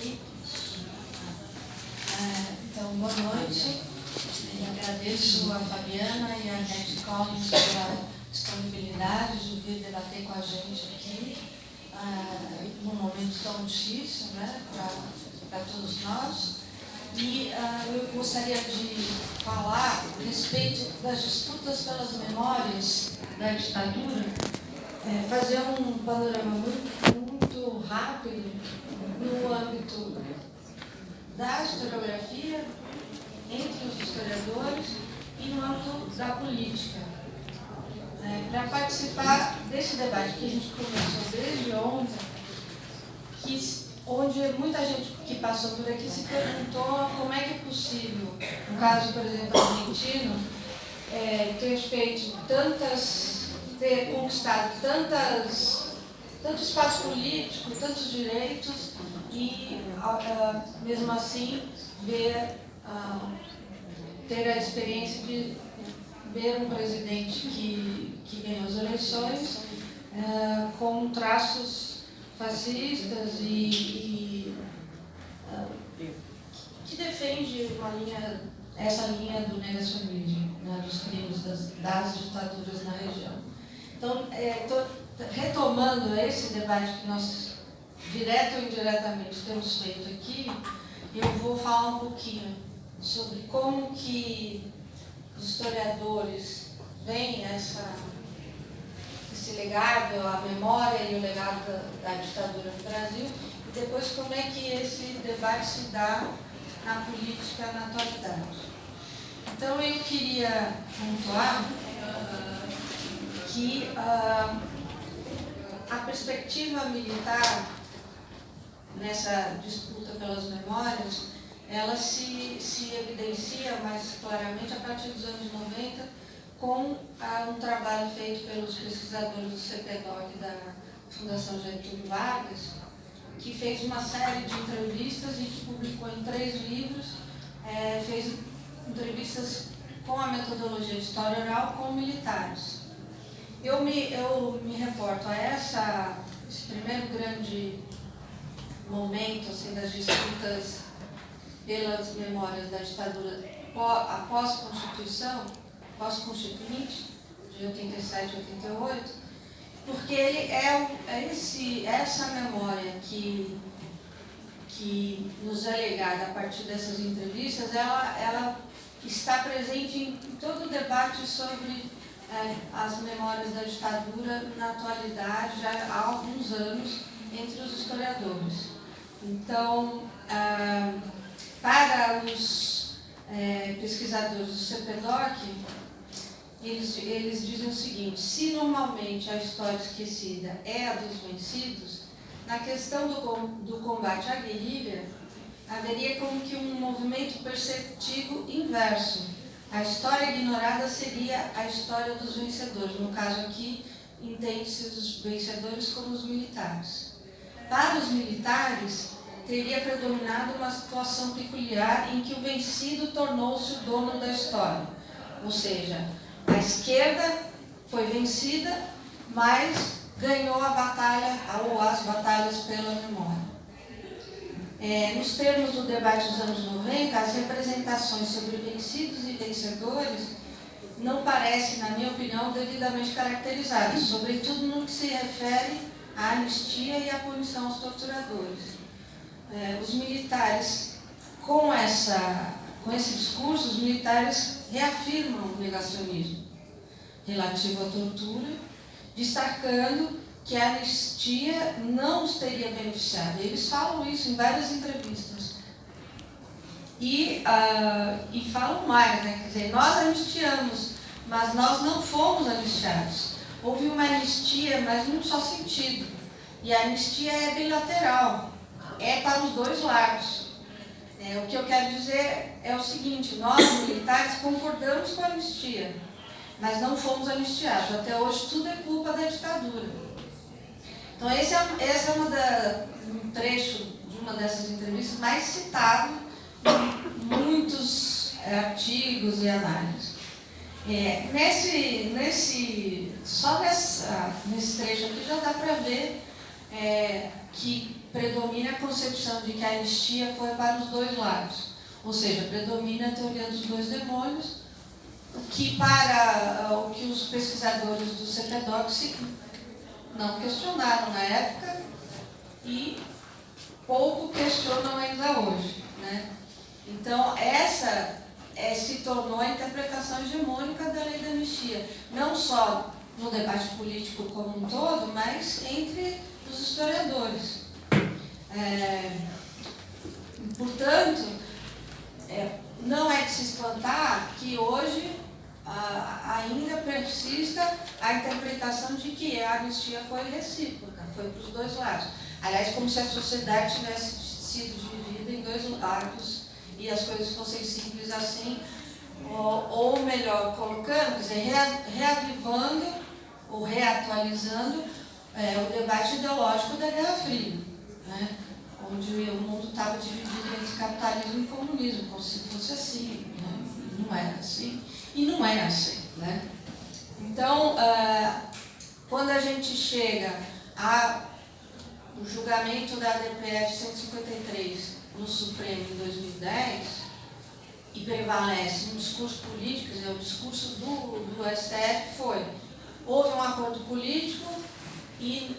aqui. Então, boa noite. Agradeço a Fabiana e a Net Collins pela disponibilidade de vir debater com a gente aqui num momento tão difícil, né, para todos nós. E eu gostaria de falar a respeito das disputas pelas memórias da ditadura, fazer um panorama muito rápido no âmbito da historiografia, entre os historiadores e no âmbito da política. Para participar desse debate que a gente começou desde ontem, onde muita gente que passou por aqui se perguntou como é que é possível, no caso, por exemplo, argentino, ter conquistado tanto espaço político, tantos direitos e, mesmo assim, ter a experiência de ver um presidente que ganhou as eleições com traços fascistas e que defende essa linha do negacionismo, né, dos crimes das ditaduras na região. Então, estou retomando esse debate que nós, direto ou indiretamente, temos feito aqui. Eu vou falar um pouquinho sobre como que os historiadores veem esse legado, a memória e o legado da ditadura no Brasil, e depois como é que esse debate se dá na política na atualidade. Então, eu queria pontuar que a perspectiva militar nessa disputa pelas memórias, ela se evidencia mais claramente a partir dos anos 90 com um trabalho feito pelos pesquisadores do CPDOC da Fundação Getúlio Vargas, que fez uma série de entrevistas e que publicou em 3 livros, fez entrevistas com a metodologia de história oral com militares. Eu me reporto a esse primeiro grande momento assim, das disputas pelas memórias da ditadura após a Constituição, pós-constituinte, de 87 e 88, porque ele essa memória que nos é legada a partir dessas entrevistas, ela está presente em todo o debate sobre as memórias da ditadura na atualidade, já há alguns anos, entre os historiadores. Então, para os pesquisadores do CPDOC, eles dizem o seguinte: se normalmente a história esquecida é a dos vencidos, na questão do combate à guerrilha, haveria como que um movimento perceptivo inverso. A história ignorada seria a história dos vencedores. No caso aqui, entende-se os vencedores como os militares. Para os militares, teria predominado uma situação peculiar em que o vencido tornou-se o dono da história. Ou seja, a esquerda foi vencida, mas ganhou a batalha ou as batalhas pela memória. Nos termos do debate dos anos 90, as representações sobre vencidos e vencedores não parecem, na minha opinião, devidamente caracterizadas, sobretudo no que se refere à anistia e à punição aos torturadores. Os militares, com esse discurso, os militares reafirmam o negacionismo relativo à tortura, destacando que a anistia não os teria beneficiado. Eles falam isso em várias entrevistas. E falam mais, né? Quer dizer, nós anistiamos, mas nós não fomos anistiados. Houve uma anistia, mas num só sentido. E a anistia é bilateral, é para os dois lados. O que eu quero dizer é o seguinte: nós, militares, concordamos com a anistia, mas não fomos anistiados. Até hoje, tudo é culpa da ditadura. Então, esse é um trecho de uma dessas entrevistas mais citado em muitos artigos e análises. Nesse trecho aqui já dá para ver que predomina a concepção de que a anistia foi para os dois lados, ou seja, predomina a teoria dos dois demônios, que para o que os pesquisadores do CPDOC não questionaram na época e pouco questionam ainda hoje, né? Então, essa se tornou a interpretação hegemônica da lei da anistia, não só no debate político como um todo, mas entre os historiadores. Portanto, não é de se espantar que hoje ainda persista a interpretação de que a anistia foi recíproca, foi para os dois lados. Aliás, como se a sociedade tivesse sido dividida em dois lados e as coisas fossem simples assim, ou melhor, colocando, quer dizer, reavivando ou reatualizando o debate ideológico da Guerra Fria, né? Onde o mundo estava dividido entre capitalismo e comunismo, como se fosse assim, né? E não era assim, e não é assim, né? Então, quando a gente chega ao julgamento da DPF 153 no Supremo em 2010, e prevalece um discurso político, quer dizer, o discurso do STF houve um acordo político e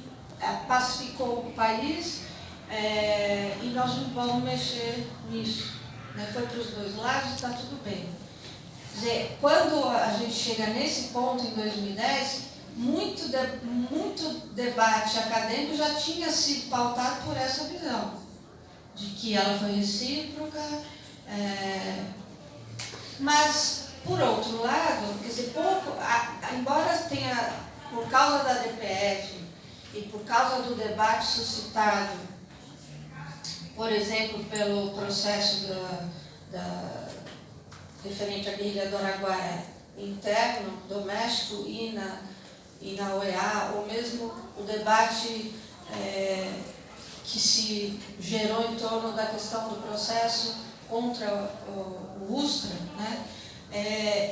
pacificou o país, e nós não vamos mexer nisso, né? Foi para os dois lados, está tudo bem. Quer dizer, quando a gente chega nesse ponto em 2010, muito debate acadêmico já tinha sido pautado por essa visão, de que ela foi recíproca, mas, por outro lado, quer dizer, embora tenha, por causa da DPF e por causa do debate suscitado, por exemplo, pelo processo referente à guerrilha do Araguaia interno, doméstico e na OEA, ou mesmo o debate que se gerou em torno da questão do processo contra o USTRA, né?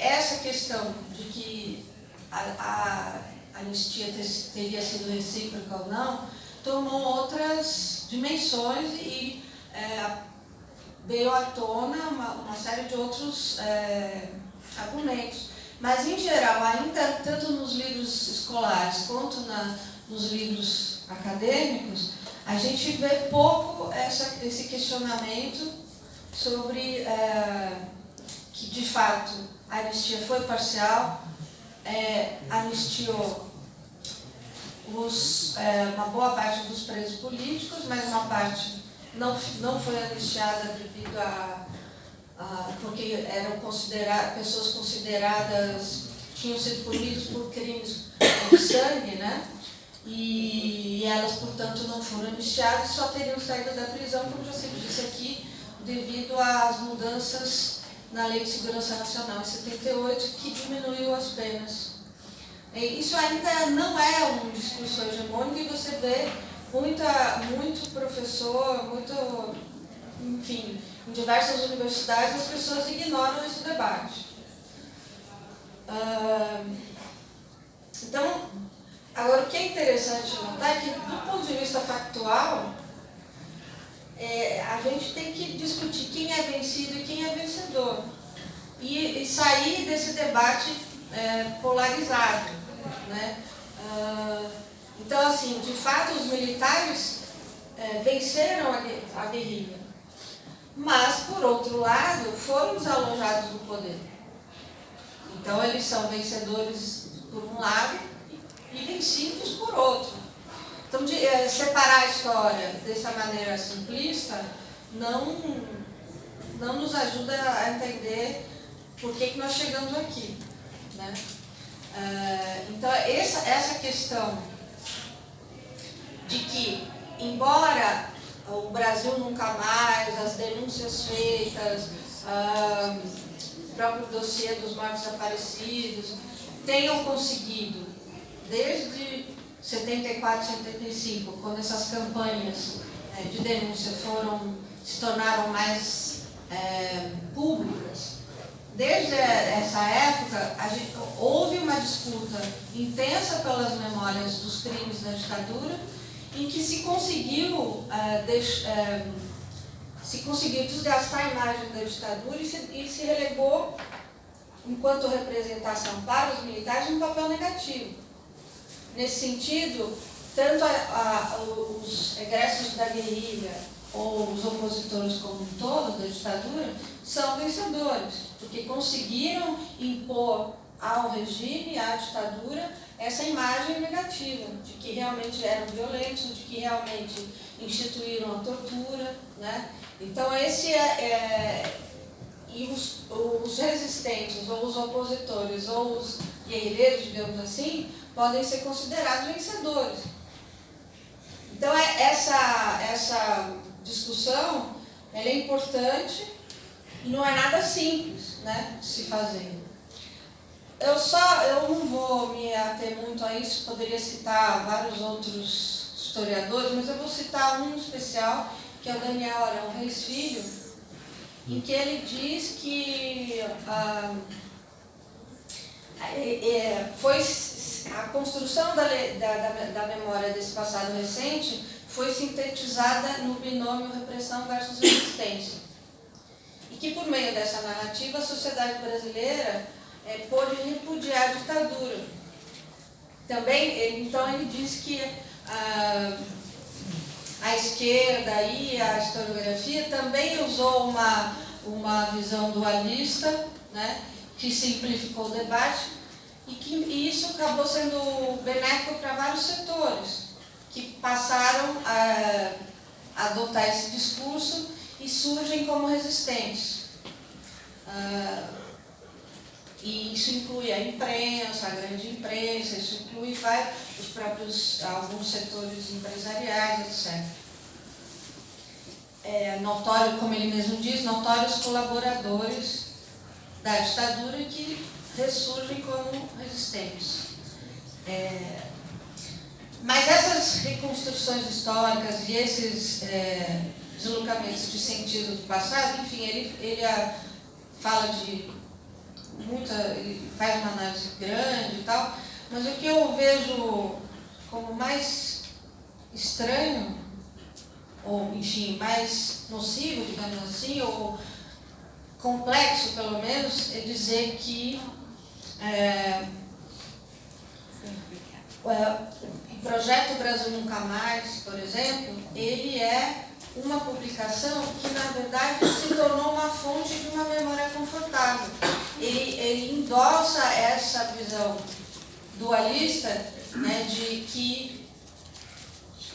Essa questão de que a anistia teria sido recíproca ou não, tomou outras dimensões e veio à tona uma série de outros argumentos. Mas, em geral, ainda tanto nos livros escolares quanto nos livros acadêmicos, a gente vê pouco esse questionamento sobre que, de fato, a anistia foi parcial, anistiou uma boa parte dos presos políticos, mas uma parte não foi anistiada devido porque eram pessoas consideradas, tinham sido punidas por crimes de sangue, né? E elas, portanto, não foram anistiadas, só teriam saído da prisão, como já se disse aqui, devido às mudanças na Lei de Segurança Nacional, em 78, que diminuiu as penas. Isso ainda não é um discurso hegemônico e você vê muito professor, enfim, em diversas universidades as pessoas ignoram esse debate. Então, agora o que é interessante notar é que, do ponto de vista factual, a gente tem que discutir quem é vencido e quem é vencedor. E sair desse debate polarizado, né? Então, assim, de fato, os militares venceram a guerrilha, mas, por outro lado, foram desalojados do poder. Então, eles são vencedores por um lado e vencidos por outro. Então, separar a história dessa maneira simplista não nos ajuda a entender por que nós chegamos aqui, né? Então, essa questão de que, embora o Brasil nunca mais, as denúncias feitas, o próprio dossiê dos mortos desaparecidos, tenham conseguido, desde 74, 75, quando essas campanhas de denúncia se tornaram mais públicas, desde essa época houve uma disputa intensa pelas memórias dos crimes da ditadura em que se conseguiu desgastar a imagem da ditadura e se relegou, enquanto representação para os militares, um papel negativo. Nesse sentido, tanto os egressos da guerrilha ou os opositores como um todo da ditadura são vencedores, porque conseguiram impor ao regime, à ditadura, essa imagem negativa, de que realmente eram violentos, de que realmente instituíram a tortura, né? Então e os resistentes, ou os opositores, ou os guerrilheiros, digamos assim, podem ser considerados vencedores. Então essa discussão ela é importante e não é nada simples, né, de se fazer. Eu não vou me ater muito a isso, poderia citar vários outros historiadores, mas eu vou citar um especial, que é o Daniel Arão Reis Filho, em que ele diz que a construção da memória desse passado recente foi sintetizada no binômio repressão versus resistência. E que por meio dessa narrativa a sociedade brasileira pôde repudiar a ditadura. Também, então ele diz que a esquerda e a historiografia também usou uma visão dualista, né, que simplificou o debate e isso acabou sendo benéfico para vários setores que passaram a adotar esse discurso e surgem como resistentes. E isso inclui a imprensa, a grande imprensa, isso inclui alguns setores empresariais, etc. Notório, como ele mesmo diz, notórios colaboradores da ditadura que ressurgem como resistentes. Mas essas reconstruções históricas e esses deslocamentos de sentido do passado, enfim, ele fala de ele faz uma análise grande e tal, mas o que eu vejo como mais estranho, ou enfim, mais nocivo, digamos assim, ou complexo pelo menos, é dizer que o projeto Brasil Nunca Mais, por exemplo, ele é uma publicação que, na verdade, se tornou uma fonte de uma memória confortável. Ele endossa essa visão dualista, né, de que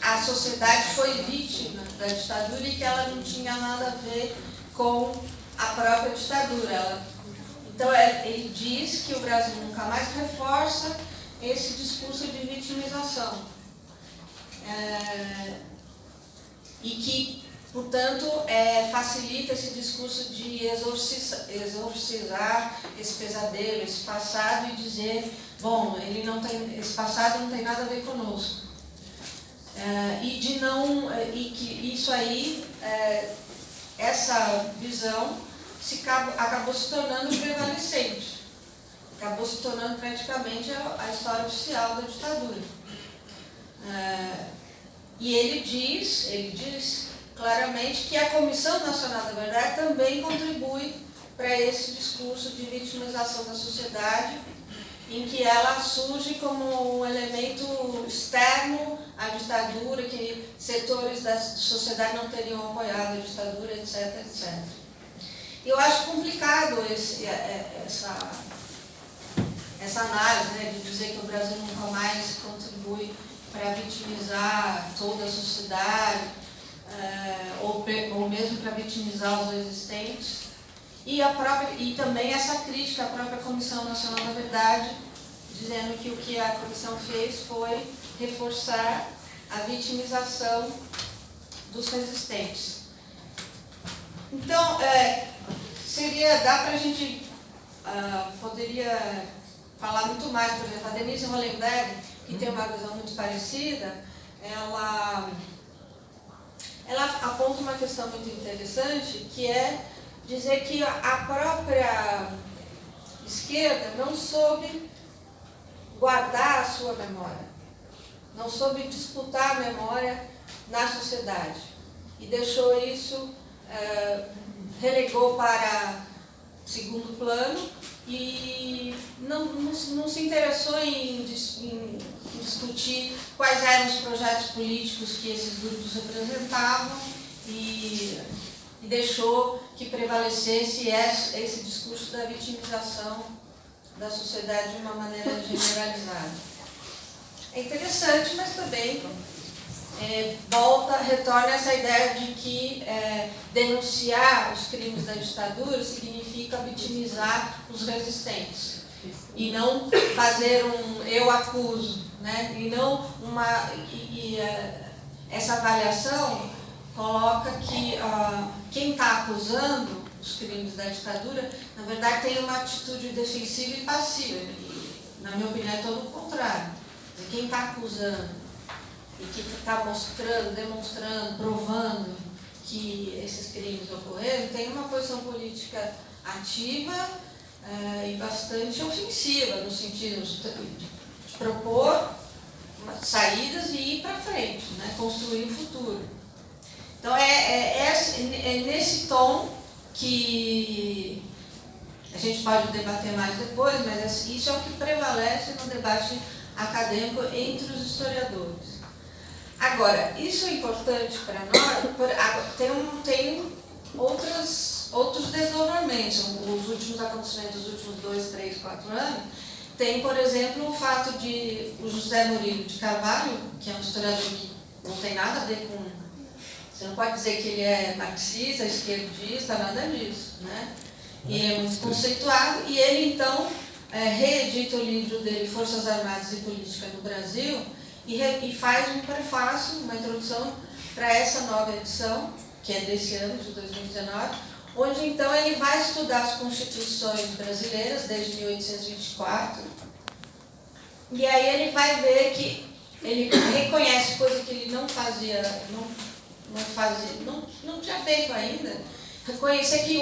a sociedade foi vítima da ditadura e que ela não tinha nada a ver com a própria ditadura. Então, ele diz que o Brasil Nunca Mais reforça esse discurso de vitimização. E que, portanto, facilita esse discurso de exorcizar esse pesadelo, esse passado e dizer, bom, esse passado não tem nada a ver conosco. E que isso aí, essa visão acabou se tornando prevalecente, acabou se tornando praticamente a história oficial da ditadura. E ele diz claramente que a Comissão Nacional da Verdade também contribui para esse discurso de vitimização da sociedade, em que ela surge como um elemento externo à ditadura, que setores da sociedade não teriam apoiado a ditadura, etc, etc. Eu acho complicado essa análise, né, de dizer que o Brasil nunca mais contribui para vitimizar toda a sociedade, ou mesmo para vitimizar os existentes, e também essa crítica à própria Comissão Nacional da Verdade, dizendo que o que a comissão fez foi reforçar a vitimização dos resistentes. Então, dá para a gente, poderia falar muito mais, por exemplo, a Denise Hollenberg, que tem uma visão muito parecida, ela aponta uma questão muito interessante, que é dizer que a própria esquerda não soube guardar a sua memória. não soube disputar a memória na sociedade e deixou isso, relegou para segundo plano e não se interessou em discutir quais eram os projetos políticos que esses grupos representavam e deixou que prevalecesse esse discurso da vitimização da sociedade de uma maneira generalizada. É interessante, mas também retorna essa ideia de que denunciar os crimes da ditadura significa vitimizar os resistentes e não fazer um eu acuso, né? E não essa avaliação coloca que quem está acusando os crimes da ditadura, na verdade, tem uma atitude defensiva e passiva. E, na minha opinião, é todo o contrário. Quem está acusando e que está demonstrando, provando que esses crimes ocorreram, tem uma posição política ativa e bastante ofensiva, no sentido de propor saídas e ir para frente, né? Construir o futuro. Então, é nesse tom que a gente pode debater mais depois, mas isso é o que prevalece no debate acadêmico entre os historiadores. Agora, isso é importante para nós, tem outros desdobramentos. Os últimos acontecimentos dos últimos 2, 3, 4 anos, tem, por exemplo, o fato de o José Murilo de Carvalho, que é um historiador que não tem nada a ver com... Você não pode dizer que ele é marxista, esquerdista, nada disso, né? E ele é muito conceituado, e ele, então, reedita o livro dele, Forças Armadas e Política no Brasil, e faz um prefácio, uma introdução para essa nova edição, que é desse ano, de 2019, onde, então, ele vai estudar as constituições brasileiras, desde 1824, e aí ele vai ver que ele reconhece coisa que ele não fazia, não tinha feito ainda, reconhecer que,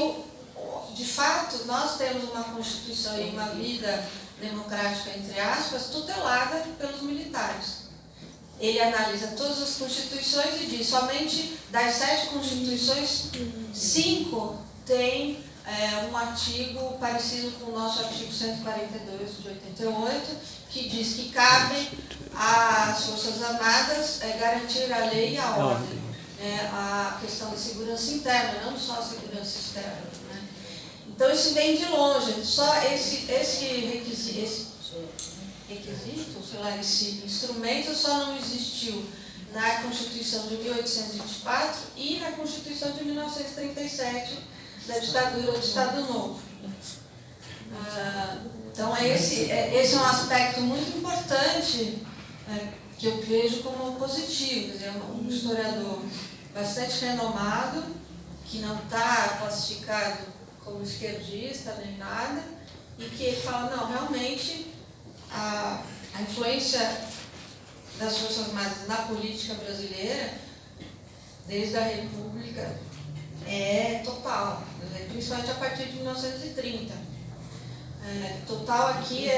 de fato, nós temos uma Constituição e uma vida democrática, entre aspas, tutelada pelos militares. Ele analisa todas as constituições e diz, somente das 7 constituições, 5 têm um artigo parecido com o nosso artigo 142 de 88, que diz que cabe às Forças Armadas garantir a lei e a ordem. A questão da segurança interna, não só a segurança externa. Né? Então, isso vem de longe. Só esse requisito, sei lá, esse instrumento só não existiu na Constituição de 1824 e na Constituição de 1937, da ditadura do Estado Novo. Então, esse é um aspecto muito importante que eu vejo como positivo. Quer dizer, um historiador bastante renomado, que não está classificado como esquerdista nem nada, e que ele fala, não, realmente a influência das Forças Armadas na política brasileira, desde a República, é total, principalmente a partir de 1930. Total aqui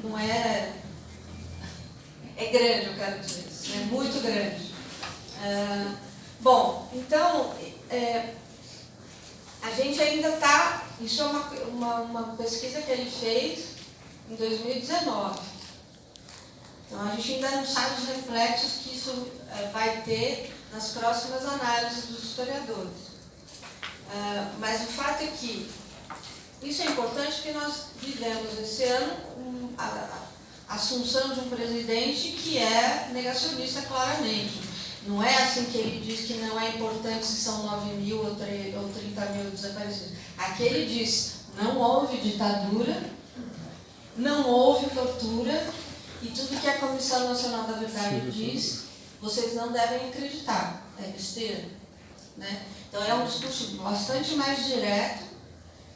não é grande, eu quero dizer, é muito grande. Bom, então, a gente ainda está, isso é uma pesquisa que ele fez em 2019. Então, a gente ainda não sabe os reflexos que isso vai ter nas próximas análises dos historiadores. Mas o fato é que isso é importante porque nós vivemos esse ano a assunção de um presidente que é negacionista claramente. Não é assim que ele diz que não é importante se são 9 mil ou 30 mil desaparecidos. Aqui ele diz, não houve ditadura, não houve tortura, e tudo que a Comissão Nacional da Verdade diz, vocês não devem acreditar, é besteira. Né? Então é um discurso bastante mais direto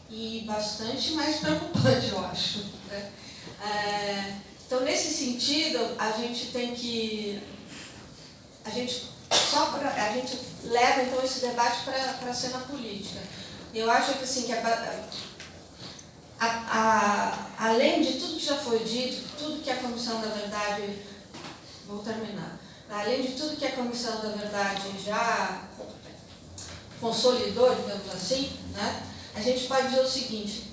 e bastante mais preocupante, eu acho. Né? Então, nesse sentido, a gente leva então esse debate para a cena política. Eu acho que, assim, que além de tudo que já foi dito, tudo que a Comissão da Verdade vou terminar. Além de tudo que a Comissão da Verdade já consolidou, digamos assim, né, a gente pode dizer o seguinte,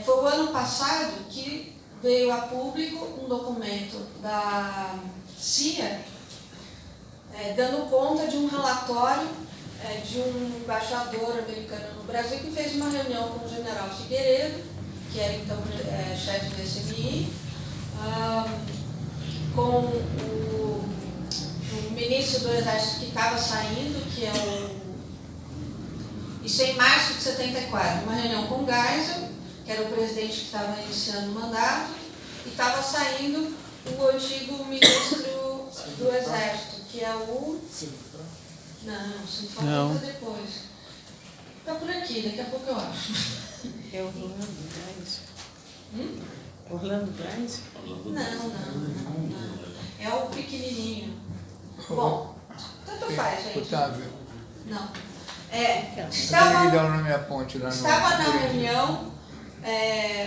foi o ano passado que veio a público um documento da CIA dando conta de um relatório de um embaixador americano no Brasil que fez uma reunião com o general Figueiredo, que era então chefe do SMI, com o ministro do Exército que estava saindo, que é Isso é em março de 74, uma reunião com o Geisel, que era o presidente que estava iniciando o mandato, e estava saindo o antigo ministro do Exército, que é o... Não, se falta depois. Está por aqui, daqui a pouco eu acho. É Orlando Geisel. Orlando Geisel? Não. É o pequenininho. Bom, tanto faz, gente. Otávio. Não. Estava na reunião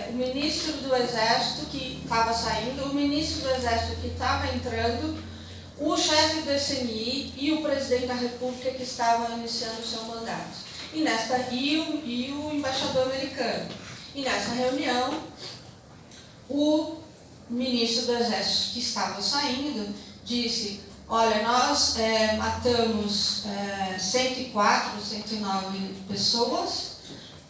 o ministro do Exército que estava saindo, o ministro do Exército que estava entrando, o chefe do SMI e o presidente da República que estava iniciando o seu mandato. E o embaixador americano. E nessa reunião, o ministro do Exército que estava saindo disse: olha, nós matamos 104, 109 pessoas,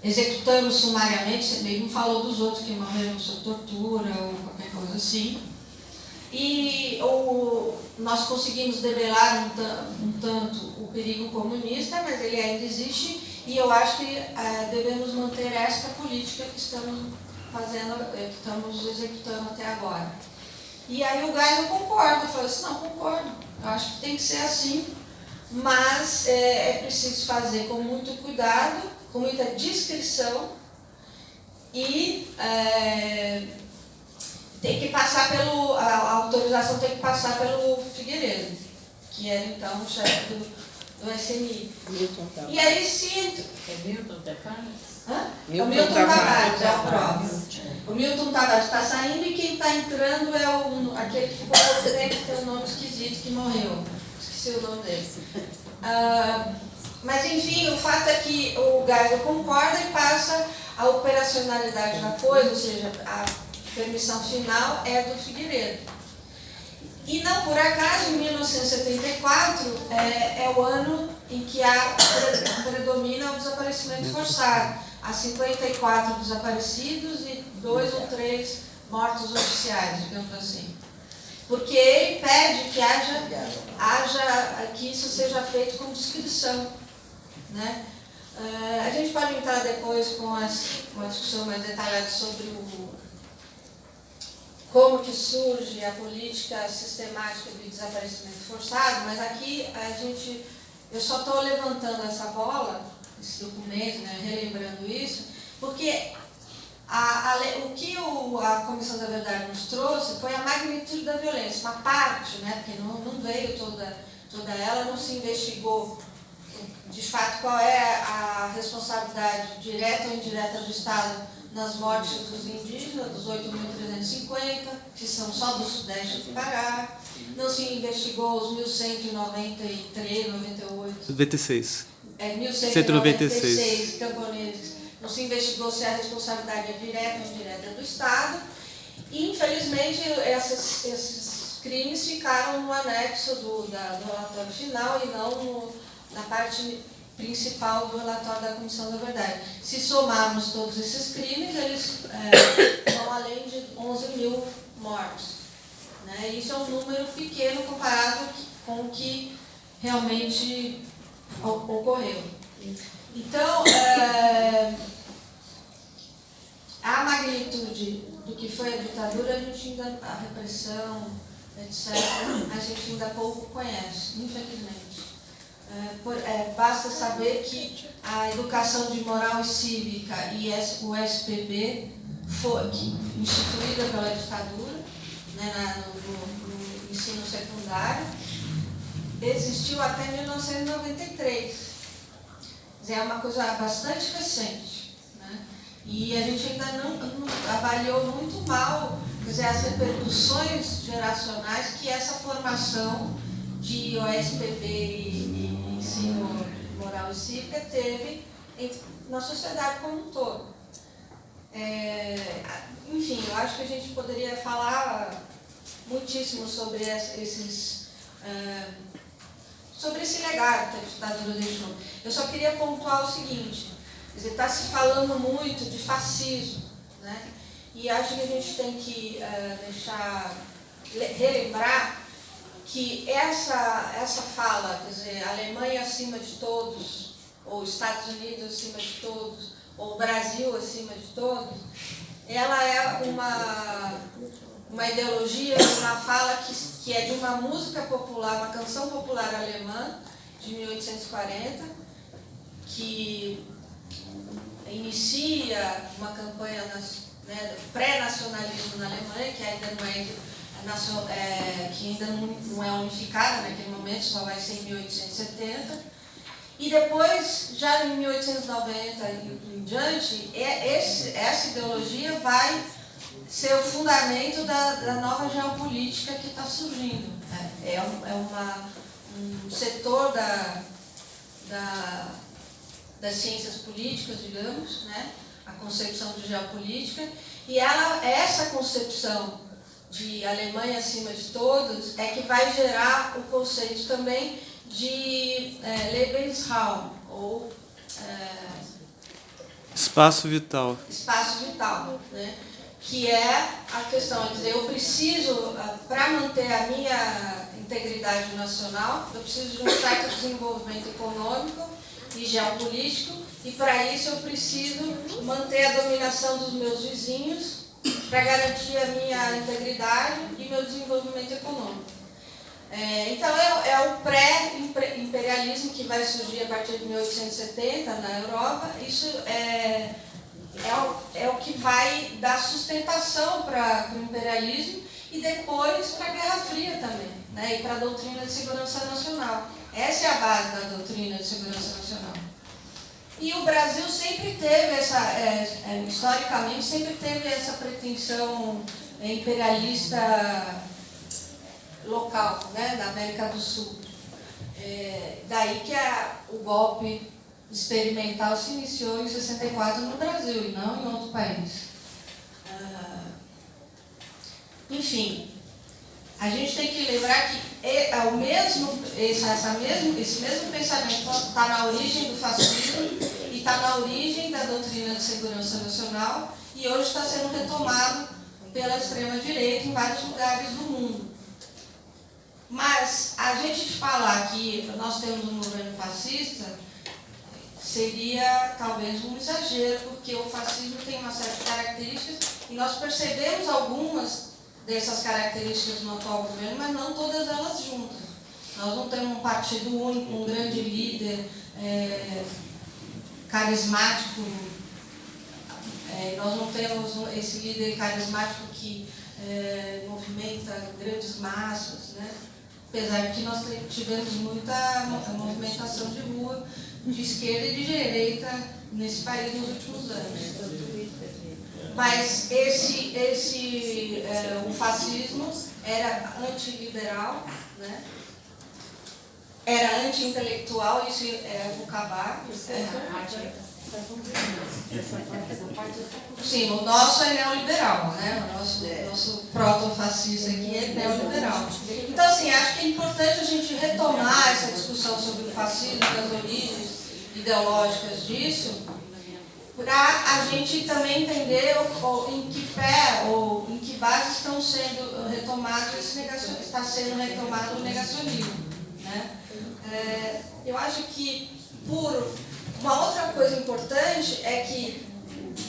executamos sumariamente, ele não falou dos outros que morreram sob tortura ou qualquer coisa assim, e nós conseguimos debelar um tanto o perigo comunista, mas ele ainda existe, e eu acho que devemos manter esta política que estamos executando até agora. E aí o Geisel concorda, fala assim, não, concordo, eu acho que tem que ser assim, mas é preciso fazer com muito cuidado, com muita discrição, e tem que passar a autorização tem que passar pelo Figueiredo, que era então o chefe do SMI. E aí sim. É Milton Tavares? O Milton Tavares, é o próprio. O Milton Tavares está saindo e quem está entrando é aquele que ficou presidente, que tem um nome esquisito, que morreu. Esqueci o nome dele. Mas enfim, o fato é que o Geisel concorda e passa a operacionalidade da coisa, ou seja, a permissão final é do Figueiredo. E não por acaso, em 1974, é o ano em que predomina o desaparecimento forçado. Há 54 desaparecidos e 2 ou 3 mortos oficiais, digamos assim. Porque ele pede que isso seja feito com discrição, né? A gente pode entrar depois com uma discussão mais detalhada sobre como que surge a política sistemática de desaparecimento forçado, mas aqui eu só estou levantando essa bola, esse documento, né, relembrando isso, porque o que a Comissão da Verdade nos trouxe foi a magnitude da violência, uma parte, né, porque não veio toda ela, não se investigou de fato qual é a responsabilidade direta ou indireta do Estado nas mortes dos indígenas, dos 8.350, que são só do Sudeste do Pará. Não se investigou os 1.193, 98... 96. 1.196 camponeses. Não se investigou se a responsabilidade é direta ou indireta do Estado. E, infelizmente, esses crimes ficaram no anexo do relatório final e não na parte principal do relatório da Comissão da Verdade. Se somarmos todos esses crimes, eles vão além de 11 mil mortos. Né? Isso é um número pequeno comparado com o que realmente ocorreu. Então, a magnitude do que foi a ditadura, a repressão, etc., a gente ainda pouco conhece, infelizmente. Basta saber que a educação de moral e cívica e o SPB foi instituída pela ditadura, né, no ensino secundário, existiu até 1993. Quer dizer, é uma coisa bastante recente. Né? E a gente ainda não avaliou muito mal quer dizer, as repercussões geracionais que essa formação de OSPB e ensino moral e cívica teve na sociedade como um todo. Enfim, eu acho que a gente poderia falar muitíssimo sobre sobre esse legado que a ditadura deixou. Eu só queria pontuar o seguinte, quer dizer, está se falando muito de fascismo, né? E acho que a gente tem que relembrar que essa fala, quer dizer, Alemanha acima de todos, ou Estados Unidos acima de todos, ou Brasil acima de todos, ela é uma ideologia, uma fala que é de uma música popular, uma canção popular alemã, de 1840, que inicia uma campanha pré-nacionalismo na Alemanha, que ainda não é unificada naquele momento, só vai ser em 1870. E depois, já em 1890 e em diante, essa ideologia vai ser o fundamento da nova geopolítica que está surgindo. É um setor das ciências políticas, digamos, né? A concepção de geopolítica, e essa concepção de Alemanha acima de todos é que vai gerar o conceito também de Lebensraum, ou espaço vital. Espaço vital, né? Que é a questão, quer dizer, eu preciso, para manter a minha integridade nacional, eu preciso de um certo desenvolvimento econômico e geopolítico, e para isso eu preciso manter a dominação dos meus vizinhos para garantir a minha integridade e meu desenvolvimento econômico. Então é o pré-imperialismo que vai surgir a partir de 1870 na Europa. Isso é o que vai dar sustentação para o imperialismo e depois para a Guerra Fria também, né? E para a doutrina de segurança nacional. Essa é a base da doutrina de segurança nacional. E o Brasil sempre teve historicamente, sempre teve essa pretensão imperialista local, né, na América do Sul. Daí que o golpe experimental se iniciou em 64 no Brasil e não em outro país. Enfim, a gente tem que lembrar que esse mesmo pensamento está na origem do fascismo e está na origem da doutrina de segurança nacional e hoje está sendo retomado pela extrema-direita em vários lugares do mundo. Mas a gente falar que nós temos um governo fascista seria talvez um exagero, porque o fascismo tem uma série de características e nós percebemos algumas dessas características no atual governo, mas não todas elas juntas. Nós não temos um partido único, um grande líder carismático, nós não temos esse líder carismático que movimenta grandes massas, né? Apesar de que nós tivemos muita movimentação de rua, de esquerda e de direita nesse país nos últimos anos. Mas o fascismo era antiliberal, né? Era anti-intelectual, isso vou acabar. Sim, o nosso é neoliberal, né? O nosso proto-fascista aqui é neoliberal. Então, assim, acho que é importante a gente retomar essa discussão sobre o fascismo, das origens ideológicas disso, para a gente também entender em que pé ou em que base estão sendo retomados está sendo retomado o negacionismo, né? Eu acho que uma outra coisa importante é que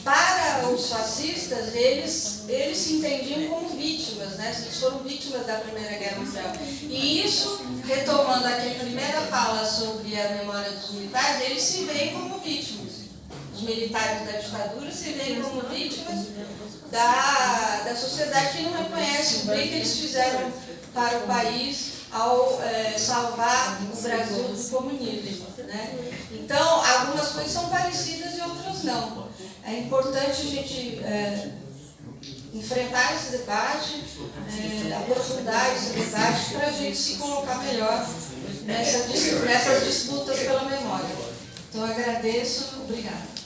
para os fascistas eles se entendiam como vítimas, né? Eles foram vítimas da Primeira Guerra Mundial. E isso, retomando aqui a primeira fala sobre a memória dos militares, eles se veem como vítimas. Os militares da ditadura se veem como vítimas da sociedade que não reconhece o bem que eles fizeram para o país ao salvar o Brasil do comunismo, né? Então, algumas coisas são parecidas e outras não. É importante a gente enfrentar esse debate, aprofundar esse debate para a gente se colocar melhor nessas disputas pela memória. Então, eu agradeço. Obrigada.